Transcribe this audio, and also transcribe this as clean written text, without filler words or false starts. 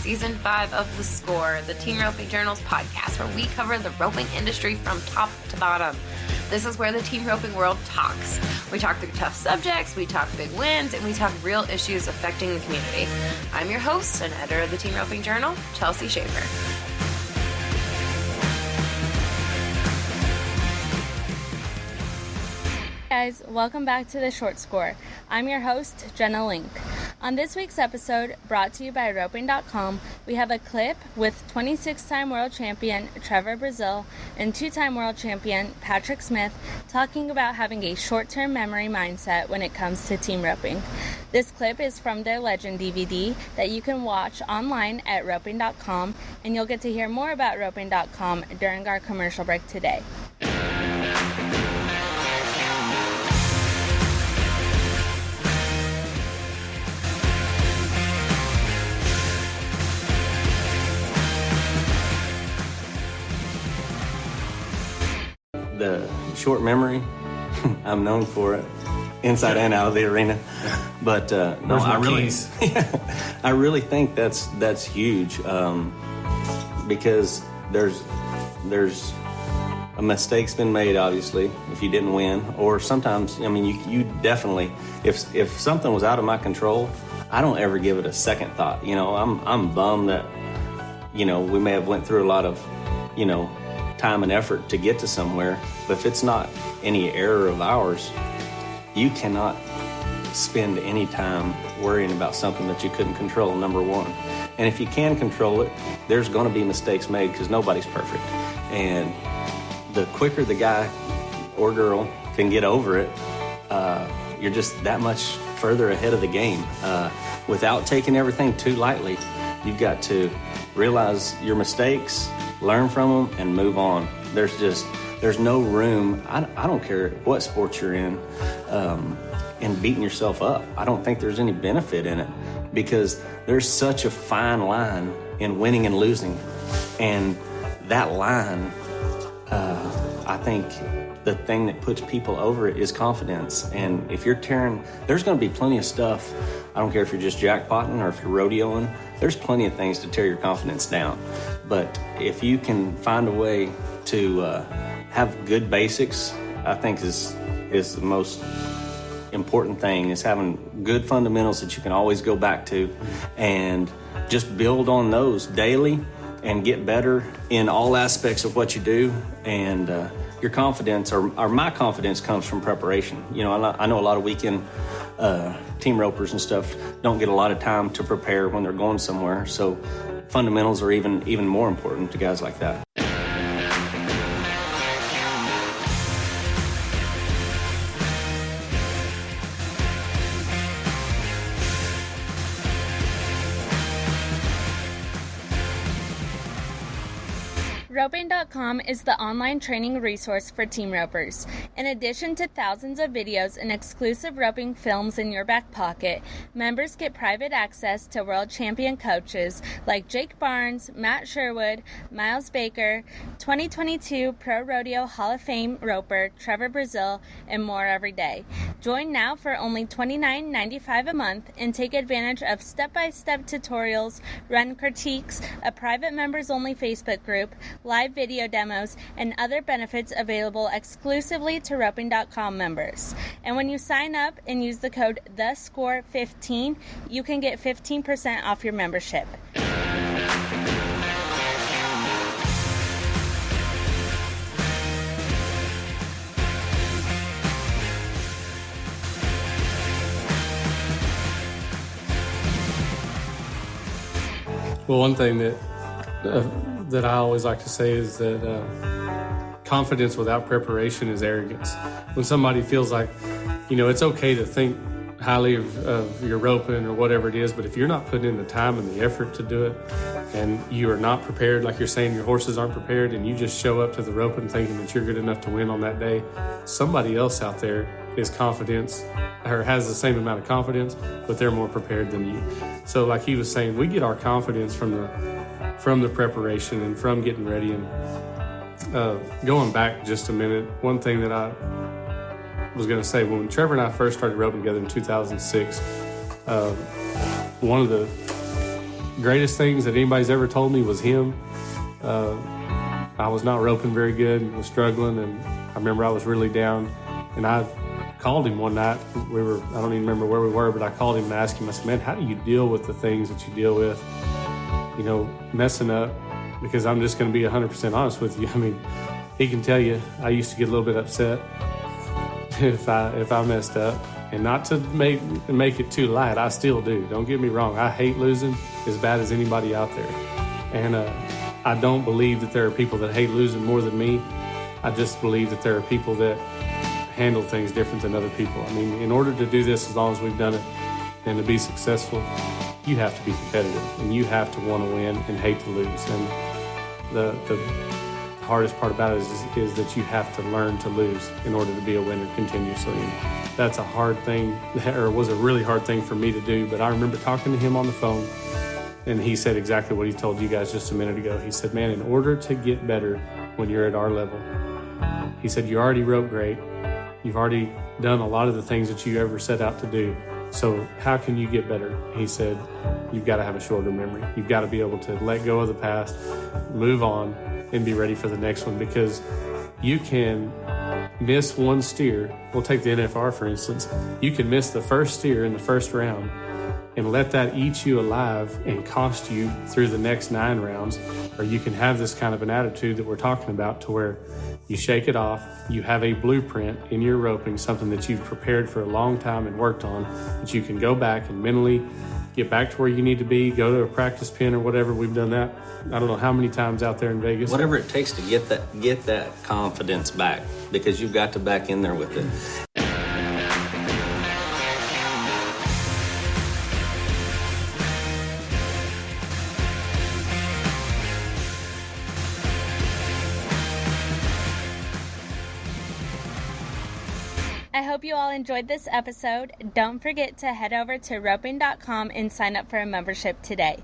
Season 5 of The Score, the Team Roping Journal's podcast, where we cover the roping industry from top to bottom. This is where the team roping world talks. We talk through tough subjects, we talk big wins, and we talk real issues affecting the community. I'm your host and editor of the Team Roping Journal, Chelsea Schaefer. Guys, welcome back to The Short Score. I'm your host, Jenna Link. On this week's episode, brought to you by roping.com, we have a clip with 26-time world champion Trevor Brazile and 2-time world champion Patrick Smith talking about having a short-term memory mindset when it comes to team roping. This clip is from their Legend DVD that you can watch online at roping.com, and you'll get to hear more about roping.com during our commercial break today. The short memory, I'm known for it, inside and out of the arena. But no, I really think that's huge because there's a mistake's been made, obviously, if you didn't win, or sometimes, I mean, you definitely, if something was out of my control, I don't ever give it a second thought. You know, I'm bummed that, you know, we may have went through a lot of, you know, time and effort to get to somewhere, but if it's not any error of ours, you cannot spend any time worrying about something that you couldn't control, number one. And if you can control it, there's going to be mistakes made because nobody's perfect. And the quicker the guy or girl can get over it, you're just that much further ahead of the game. Without taking everything too lightly, you've got to realize your mistakes, learn from them, and move on. There's no room, I don't care what sport you're in beating yourself up. I don't think there's any benefit in it because there's such a fine line in winning and losing. And that line, I think the thing that puts people over it is confidence. And if you're there's going to be plenty of stuff. I don't care if you're just jackpotting or if you're rodeoing, there's plenty of things to tear your confidence down. But if you can find a way to have good basics, I think is the most important thing, is having good fundamentals that you can always go back to and just build on those daily and get better in all aspects of what you do. And your confidence, or my confidence, comes from preparation. You know, I know a lot of weekend team ropers and stuff don't get a lot of time to prepare when they're going somewhere. So fundamentals are even more important to guys like that. Roping.com is the online training resource for team ropers. In addition to thousands of videos and exclusive roping films in your back pocket, members get private access to world champion coaches like Jake Barnes, Matt Sherwood, Miles Baker, 2022 Pro Rodeo Hall of Fame roper Trevor Brazile, and more every day. Join now for only $29.95 a month and take advantage of step-by-step tutorials, run critiques, a private members-only Facebook group, live video demos, and other benefits available exclusively to roping.com members. And when you sign up and use the code THESCORE15, you can get 15% off your membership. Well, one thing that I always like to say is that confidence without preparation is arrogance. When somebody feels like, you know, it's okay to think highly of your roping or whatever it is, but if you're not putting in the time and the effort to do it, and you are not prepared, like you're saying, your horses aren't prepared, and you just show up to the roping thinking that you're good enough to win on that day, somebody else out there is confidence, or has the same amount of confidence, but they're more prepared than you. So like he was saying, we get our confidence from the preparation and from getting ready. And going back just a minute, one thing that I was going to say, when Trevor and I first started roping together in 2006, one of the greatest things that anybody's ever told me was him. I was not roping very good and was struggling, and I remember I was really down, and I called him one night. I don't even remember where we were, but I called him and asked him, I said, man, how do you deal with the things that you deal with, messing up? Because I'm just going to be 100% honest with you. I mean, he can tell you I used to get a little bit upset if I messed up. And not to make it too light, I still do. Don't get me wrong. I hate losing as bad as anybody out there. And I don't believe that there are people that hate losing more than me. I just believe that there are people that handle things different than other people. I mean, in order to do this as long as we've done it and to be successful, you have to be competitive and you have to want to win and hate to lose. And the hardest part about it is that you have to learn to lose in order to be a winner continuously. And that's a hard thing, or was a really hard thing for me to do. But I remember talking to him on the phone, and he said exactly what he told you guys just a minute ago. He said, man, in order to get better when you're at our level, he said, you already wrote great. You've already done a lot of the things that you ever set out to do. So how can you get better? He said, you've got to have a shorter memory. You've got to be able to let go of the past, move on, and be ready for the next one, because you can miss one steer. We'll take the NFR, for instance. You can miss the first steer in the first round and let that eat you alive and cost you through the next 9 rounds. Or you can have this kind of an attitude that we're talking about, to where you shake it off, you have a blueprint in your roping, something that you've prepared for a long time and worked on, that you can go back and mentally get back to where you need to be, go to a practice pen or whatever. We've done that I don't know how many times out there in Vegas. Whatever it takes to get that confidence back, because you've got to back in there with it. I hope you all enjoyed this episode. Don't forget to head over to roping.com and sign up for a membership today.